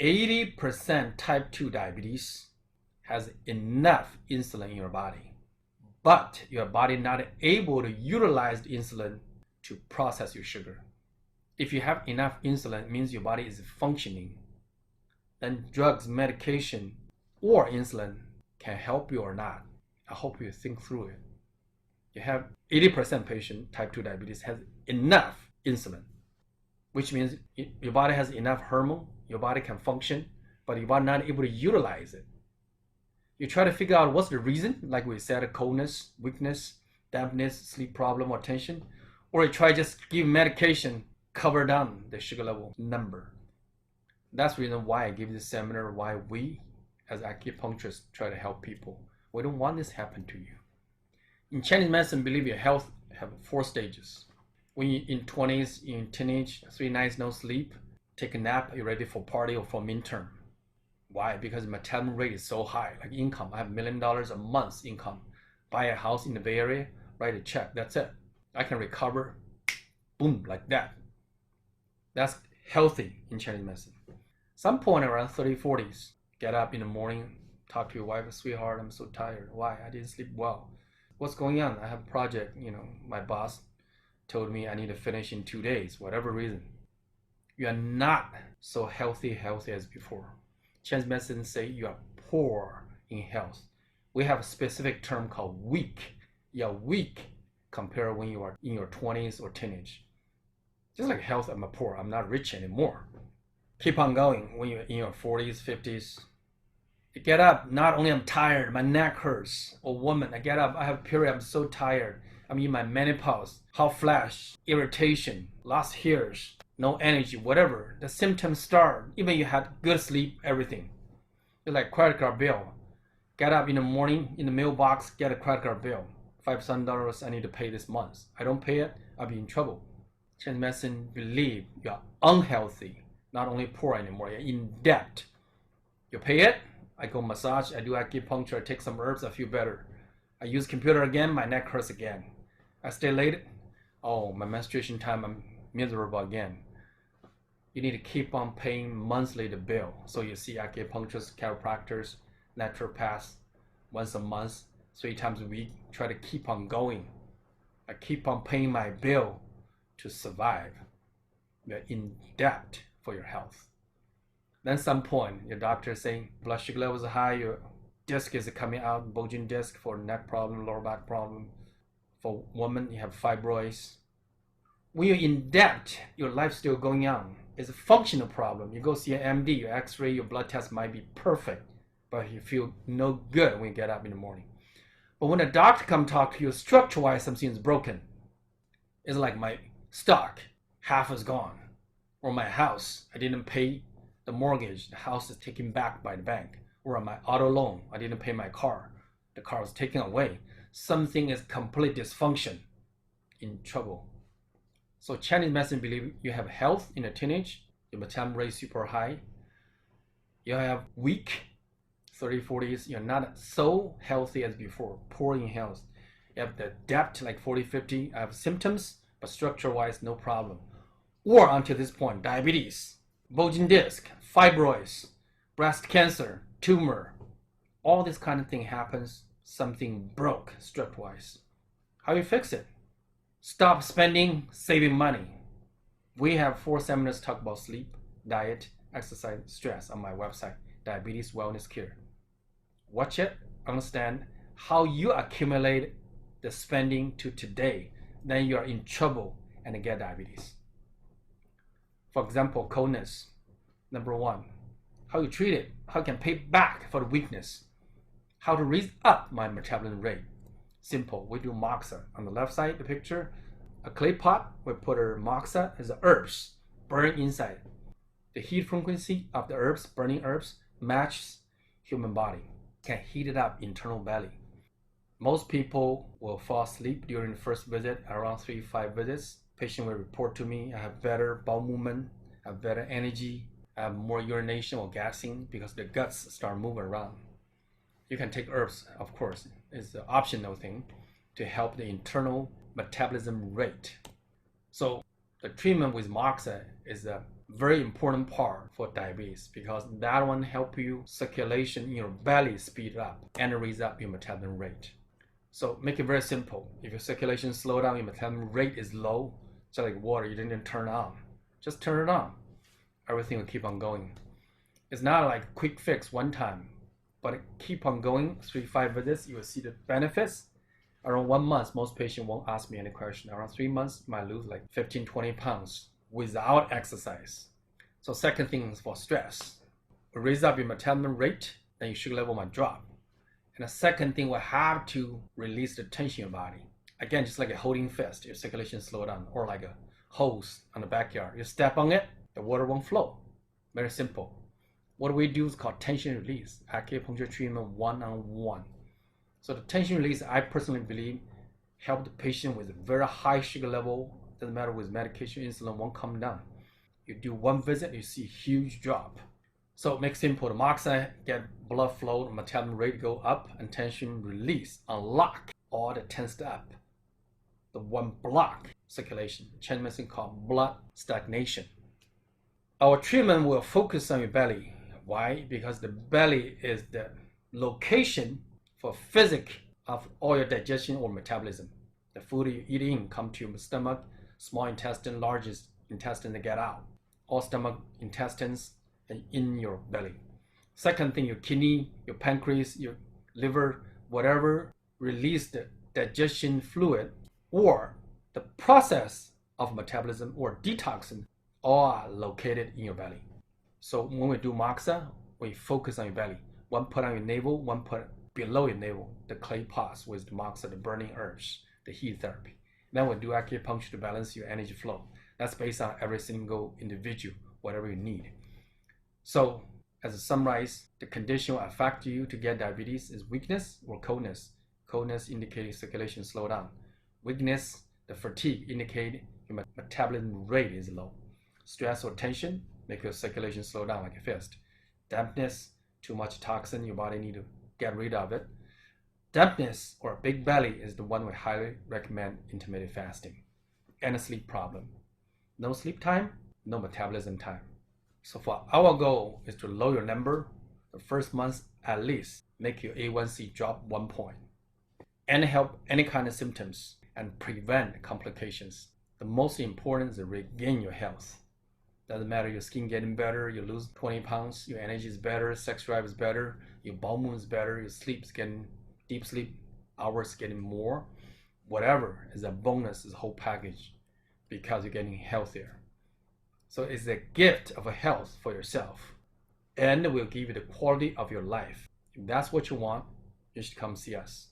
80% type 2 diabetes has enough insulin in your body, but your body not able to utilize the insulin to process your sugar. If you have enough insulin, it means your body is functioning. Then drugs, medication, or insulin can help you or not. I hope you think through it. You have 80% patient type 2 diabetes has enough insulin, which means your body has enough hormone, your body can function, but your body not able to utilize it. You try to figure out what's the reason, like we said, coldness, weakness, dampness, sleep problem, or tension, or you try just give medication, cover down the sugar level number. That's the reason why I give this seminar, why we as acupuncturists try to help people. We don't want this to happen to you. In Chinese medicine, believe your health have 4 stages. When you're in 20s, you're in teenage, 3 nights no sleep, take a nap, you're ready for party or for midterm. Why? Because the metabolism rate is so high. Like income, I have $1 million a month income. Buy a house in the Bay Area, write a check, that's it. I can recover, boom, like that. That's healthy in Chinese medicine. Some point around 30s, 40s, get up in the morning, talk to your wife, sweetheart, I'm so tired. Why? I didn't sleep well. What's going on? I have a project, my boss told me I need to finish in 2 days, whatever reason. You are not so healthy as before. Chinese medicine say you are poor in health. We have a specific term called weak. You are weak compared when you are in your 20s or teenage. Just like health, I'm poor, I'm not rich anymore. Keep on going when you're in your 40s, 50s. You get up, not only I'm tired, my neck hurts. Or woman, I get up, I have a period, I'm so tired. I'm in my menopause, hot flash, irritation, lost hairs, no energy, whatever. The symptoms start, even you had good sleep, everything. It's like credit card bill. Get up in the morning, in the mailbox, get a credit card bill. $5,000 I need to pay this month. I don't pay it, I'll be in trouble. Chinese medicine believe you are unhealthy, not only poor anymore, you're in debt. You pay it, I go massage, I do acupuncture, I take some herbs, I feel better. I use computer again, my neck hurts again. I stay late, oh, my menstruation time, I'm miserable again. You need to keep on paying monthly the bill. So you see acupuncturists, chiropractors, naturopaths, once a month, 3 times a week, try to keep on going. I keep on paying my bill to survive. You're in debt for your health. Then some point, your doctor is saying blood sugar levels are high, your disc is coming out, bulging disc for neck problem, lower back problem. For women, you have fibroids. When you're in debt, your life's still going on. It's a functional problem. You go see an MD, your x-ray, your blood test might be perfect, but you feel no good when you get up in the morning. But when a doctor comes talk to you, structure-wise, something is broken. It's like my stock, half is gone. Or my house, I didn't pay the mortgage, the house is taken back by the bank. Or my auto loan, I didn't pay my car, the car was taken away. Something is complete dysfunction, in trouble. So Chinese medicine believe you have health in a teenage, your metabolism rate super high. You have weak, 30s, 40s, you're not so healthy as before, poor in health. You have the debt like 40, 50, I have symptoms, but structure-wise, no problem. Or until this point, diabetes, bulging disc, fibroids, breast cancer, tumor, all this kind of thing happens, something broke structure-wise. How you fix it? Stop spending, saving money. We have 4 seminars talk about sleep, diet, exercise, stress on my website, Diabetes Wellness Care. Watch it, understand how you accumulate the spending to today, then you are in trouble and get diabetes. For example, coldness, number 1. How you treat it, how you can pay back for the weakness, how to raise up my metabolism rate. Simple, we do moxa. On the left side, the picture, a clay pot, we put a moxa as the herbs, burn inside. The heat frequency of the herbs, burning herbs, matches human body, can heat it up internal belly. Most people will fall asleep during the first visit, around 3-5 visits. Patient will report to me, I have better bowel movement, I have better energy, I have more urination or gassing because the guts start moving around. You can take herbs, of course, it's an optional thing to help the internal metabolism rate. So the treatment with moxa is a very important part for diabetes because that one help you circulation in your belly speed up and raise up your metabolism rate. So make it very simple. If your circulation slow down, your metabolism rate is low, just like water, you didn't turn on. Just turn it on. Everything will keep on going. It's not like quick fix one time, but keep on going, 3-5 visits, you will see the benefits. Around 1 month, most patients won't ask me any question. Around 3 months, you might lose like 15-20 pounds without exercise. So second thing is for stress. Raise up your metabolism rate, then your sugar level might drop. And the second thing, we have to release the tension in your body. Again, just like a holding fist, your circulation slow down, or like a hose on the backyard. You step on it, the water won't flow. Very simple. What we do is called tension release, acupuncture treatment one-on-one. So the tension release, I personally believe, help the patient with a very high sugar level. Doesn't matter with medication, insulin won't come down. You do one visit, you see a huge drop. So make simple, the moxa get blood flow, metabolism rate go up, and tension release, unlock all the tensed up. The one block circulation, Chinese medicine called blood stagnation. Our treatment will focus on your belly. Why? Because the belly is the location for physics of all your digestion or metabolism. The food you eat in come to your stomach, small intestine, largest intestine to get out. All stomach intestines and in your belly. Second thing, your kidney, your pancreas, your liver, whatever release the digestion fluid or the process of metabolism or detoxing, all are located in your belly. So when we do moxa, we focus on your belly. One put on your navel, one put below your navel, the clay pots with the moxa, the burning herbs, the heat therapy. Then we do acupuncture to balance your energy flow. That's based on every single individual, whatever you need. So as a summarize, the condition will affect you to get diabetes is weakness or coldness. Coldness indicating circulation slow down. Weakness, the fatigue indicating your metabolism rate is low. Stress or tension make your circulation slow down like a fist. Dampness, too much toxin, your body need to get rid of it. Dampness or big belly is the one we highly recommend intermittent fasting. And a sleep problem. No sleep time, no metabolism time. So for our goal is to lower your number, the first month at least, make your A1C drop 1 point. And help any kind of symptoms and prevent complications. The most important is to regain your health. Doesn't matter your skin getting better, you lose 20 pounds, your energy is better, sex drive is better, your bowel movement is better, your sleep is getting, deep sleep hours getting more. Whatever is a bonus, is a whole package because you're getting healthier. So it's a gift of a health for yourself and it will give you the quality of your life. If that's what you want, you should come see us.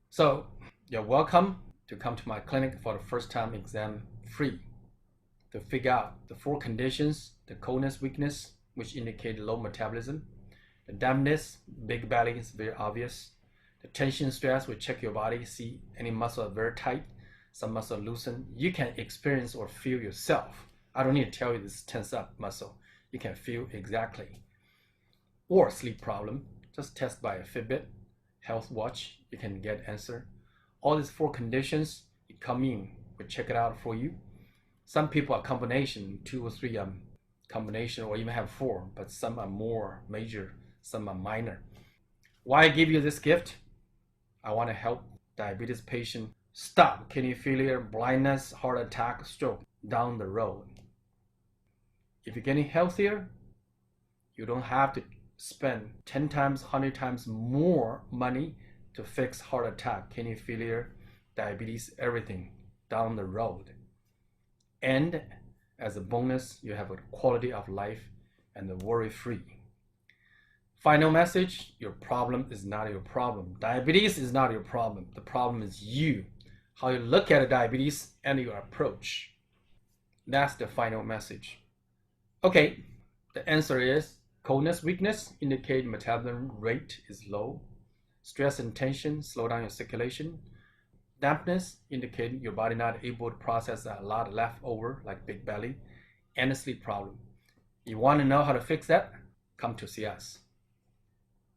So you're welcome to come to my clinic for the first time exam free to figure out the 4 conditions, the coldness, weakness, which indicate low metabolism, the dampness, big belly is very obvious, the tension, stress, we check your body, see any muscle are very tight, some muscle loosen. You can experience or feel yourself. I don't need to tell you this tense up muscle. You can feel exactly. Or sleep problem, just test by a Fitbit, health watch, you can get answer. All these 4 conditions, you come in, we check it out for you. Some people are combination, 2 or 3 combination, or even have 4, but some are more major, some are minor. Why I give you this gift? I want to help diabetes patient stop kidney failure, blindness, heart attack, stroke down the road. If you're getting healthier, you don't have to spend 10 times, 100 times more money to fix heart attack, kidney failure, diabetes, everything down the road. And as a bonus, you have a quality of life and the worry-free. Final message, your problem is not your problem. Diabetes is not your problem. The problem is you, how you look at diabetes and your approach. That's the final message. Okay, the answer is coldness, weakness indicate metabolism rate is low. Stress and tension slow down your circulation. Dampness indicating your body not able to process a lot left over like big belly, and a sleep problem. You want to know how to fix that? Come to see us.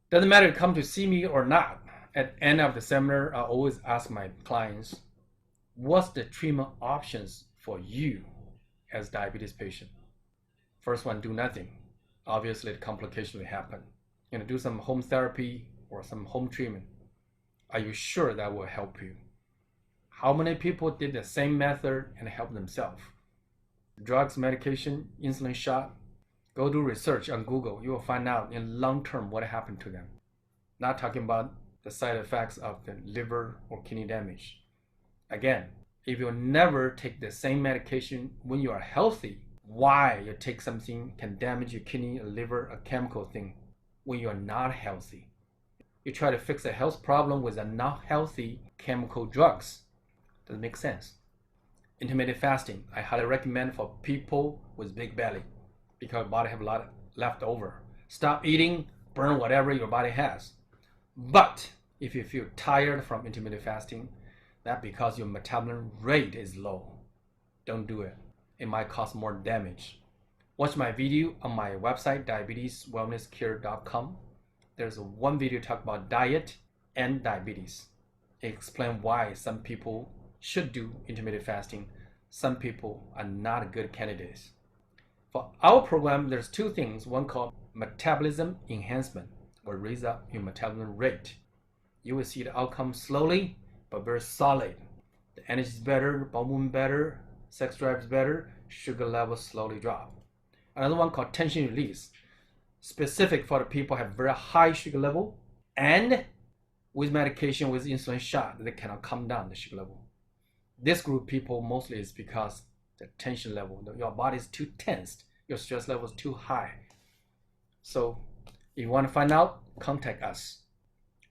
Doesn't matter if you come to see me or not. At the end of the seminar, I always ask my clients, what's the treatment options for you as diabetes patient? First one, do nothing. Obviously, the complication will happen. Do some home therapy or some home treatment. Are you sure that will help you? How many people did the same method and help themselves? Drugs, medication, insulin shot. Go do research on Google. You will find out in long term what happened to them. Not talking about the side effects of the liver or kidney damage. Again, if you never take the same medication when you are healthy, why you take something can damage your kidney, liver, a chemical thing when you are not healthy? You try to fix a health problem with a not healthy chemical drugs. Doesn't make sense. Intermittent fasting, I highly recommend for people with big belly because your body have a lot left over. Stop eating, burn whatever your body has. But if you feel tired from intermittent fasting, that's because your metabolism rate is low. Don't do it. It might cause more damage. Watch my video on my website, diabeteswellnesscure.com. There's one video talk about diet and diabetes. It explains why some people should do intermittent fasting. Some people are not good candidates. For our program, there's two things. One called metabolism enhancement, will raise up your metabolism rate. You will see the outcome slowly, but very solid. The energy is better, bone movement better, sex drive is better, sugar levels slowly drop. Another one called tension release, specific for the people who have very high sugar level and with medication, with insulin shot, they cannot come down the sugar level. This group of people mostly is because the tension level, your body is too tensed, your stress level is too high. So if you want to find out, contact us.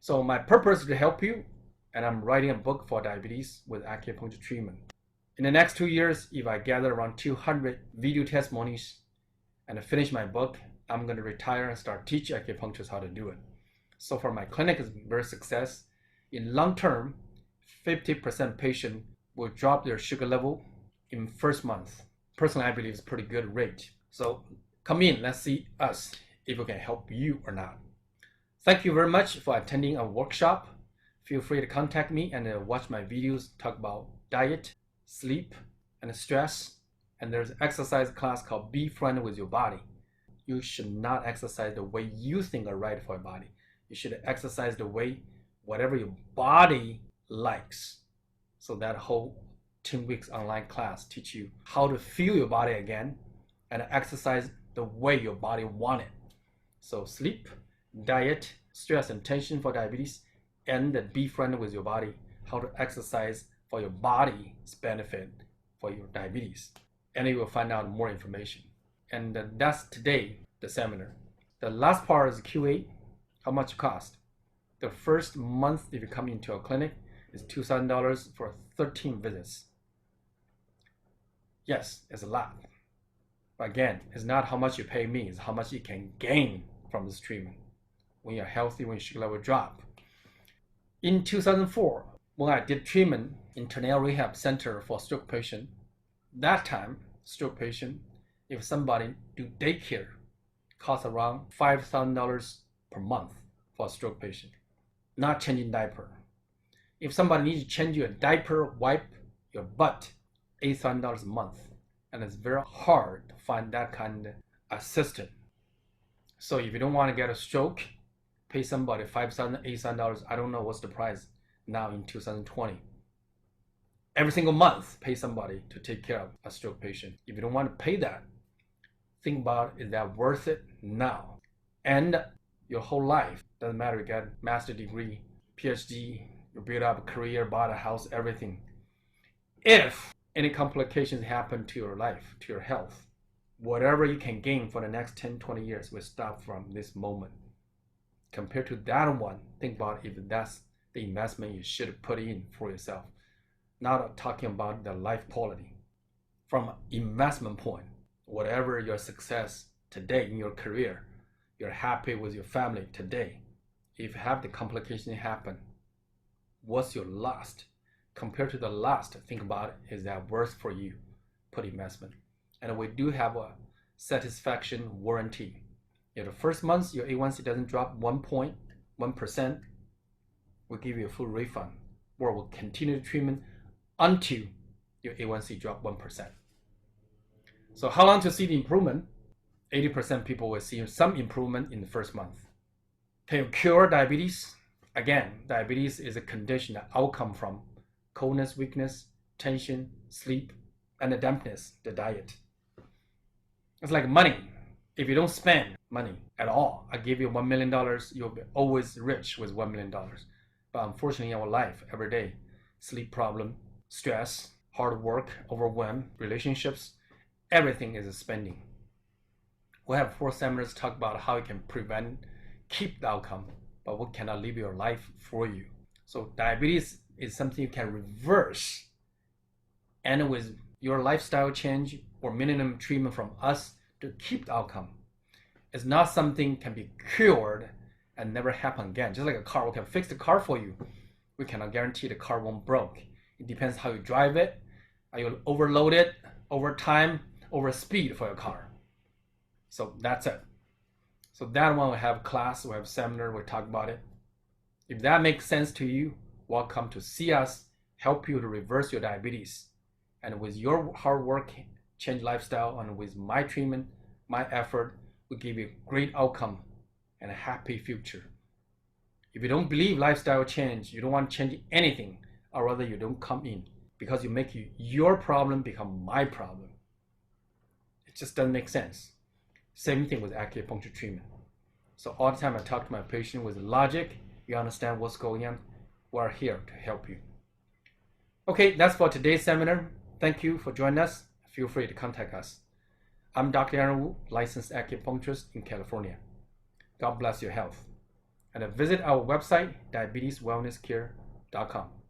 So my purpose is to help you, and I'm writing a book for diabetes with acupuncture treatment. In the next 2 years, if I gather around 200 video testimonies and I finish my book, I'm going to retire and start teaching acupuncturists how to do it. So far, my clinic is very success. In long term, 50% patient will drop their sugar level in first month. Personally, I believe it's a pretty good rate. So come in, let's see us if we can help you or not. Thank you very much for attending a workshop. Feel free to contact me and watch my videos talk about diet, sleep, and stress. And there's an exercise class called Be Friendly with Your Body. You should not exercise the way you think are right for your body. You should exercise the way whatever your body likes. So that whole 10 weeks online class teach you how to feel your body again and exercise the way your body want it. So sleep, diet, stress and tension for diabetes, and Be Friendly with Your Body, how to exercise for your body's benefit for your diabetes. And you will find out more information. And that's today, the seminar. The last part is QA, how much it cost. The first month, if you come into a clinic, is $2,000 for 13 visits. Yes, it's a lot. But again, it's not how much you pay me, it's how much you can gain from this treatment. When you're healthy, when your sugar level drop. In 2004, when I did treatment in Tornado Rehab Center for stroke patient, that time, stroke patient, if somebody do daycare, costs around $5,000 per month for a stroke patient, not changing diaper. If somebody needs to change your diaper, wipe your butt, $8,000 a month. And it's very hard to find that kind of assistant. So if you don't want to get a stroke, pay somebody $5,000, $8,000. I don't know what's the price now in 2020. Every single month, pay somebody to take care of a stroke patient. If you don't want to pay that, think about, is that worth it now? And your whole life, doesn't matter, you get master degree, PhD, you build up a career, bought a house, everything. If any complications happen to your life, to your health, whatever you can gain for the next 10, 20 years will stop from this moment. Compared to that one, think about if that's the investment you should put in for yourself. Not talking about the life quality. From an investment point, whatever your success today in your career, you're happy with your family today. If you have the complication happen, what's your loss? Compared to the loss, think about it, is that worth for you? Put investment. And we do have a satisfaction warranty. If the first month your A1C doesn't drop 1.1%, we'll give you a full refund, or we'll continue the treatment until your A1C drop 1%. So how long to see the improvement? 80% people will see some improvement in the first month. Can you cure diabetes? Again, diabetes is a condition that outcome from coldness, weakness, tension, sleep, and the dampness, the diet. It's like money. If you don't spend money at all, I give you $1 million, you'll be always rich with $1 million. But unfortunately in our life, every day, sleep problem, stress, hard work, overwhelm, relationships, everything is a spending. We have 4 seminars talk about how you can prevent, keep the outcome. but we cannot live your life for you. So diabetes is something you can reverse, and with your lifestyle change or minimum treatment from us to keep the outcome. It's not something can be cured and never happen again. Just like a car, we can fix the car for you. We cannot guarantee the car won't break. It depends how you drive it. Are you overloaded, over time, over speed for your car? So that's it. So that one we have class, we have seminar, we talk about it. If that makes sense to you, welcome to see us, help you to reverse your diabetes. And with your hard work, change lifestyle, and with my treatment, my effort, will give you a great outcome and a happy future. If you don't believe lifestyle change, you don't want to change anything, or rather you don't come in, because you make your problem become my problem. It just doesn't make sense. Same thing with acupuncture treatment. So all the time I talk to my patient with logic, you understand what's going on, we're here to help you. Okay, that's for today's seminar. Thank you for joining us. Feel free to contact us. I'm Dr. Yaron, licensed acupuncturist in California. God bless your health. And visit our website, diabeteswellnesscare.com.